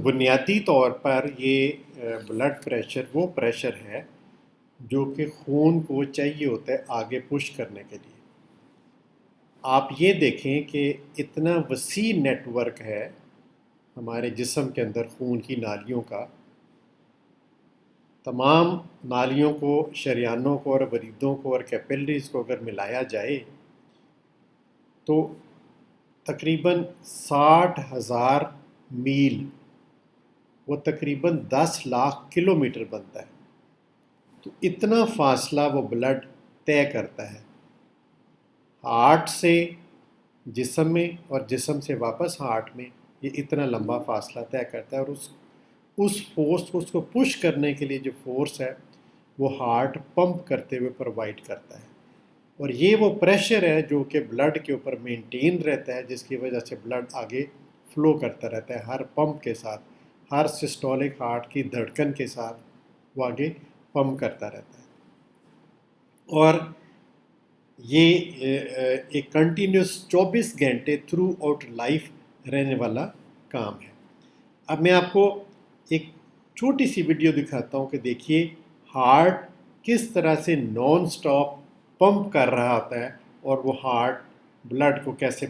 بنیادی طور پر یہ بلڈ پریشر وہ پریشر ہے جو کہ خون کو چاہیے ہوتا ہے آگے پش کرنے کے لیے۔ آپ یہ دیکھیں کہ اتنا وسیع نیٹ ورک ہے ہمارے جسم کے اندر خون کی نالیوں کا، تمام نالیوں کو، شریانوں کو اور وریدوں کو اور کیپلریز کو اگر ملایا جائے تو تقریباً 60,000 میل، وہ تقریباً 10 لاکھ کلومیٹر بنتا ہے۔ تو اتنا فاصلہ وہ بلڈ طے کرتا ہے ہارٹ سے جسم میں اور جسم سے واپس ہارٹ میں، یہ اتنا لمبا فاصلہ طے کرتا ہے۔ اور اس فورس کو، اس کو پش کرنے کے لیے جو فورس ہے وہ ہارٹ پمپ کرتے ہوئے پرووائڈ کرتا ہے، اور یہ وہ پریشر ہے جو کہ بلڈ کے اوپر مینٹین رہتا ہے، جس کی وجہ سے بلڈ آگے فلو کرتا رہتا ہے ہر پمپ کے ساتھ، ہر سسٹولک ہارٹ کی دھڑکن کے ساتھ وہ آگے پمپ کرتا رہتا ہے۔ اور یہ ایک کنٹینیوس 24 گھنٹے تھرو آؤٹ لائف رہنے والا کام ہے۔ اب میں آپ کو ایک چھوٹی سی ویڈیو دکھاتا ہوں کہ دیکھیے ہارٹ کس طرح سے نان سٹاپ پمپ کر رہا ہوتا ہے، اور وہ ہارٹ بلڈ کو کیسے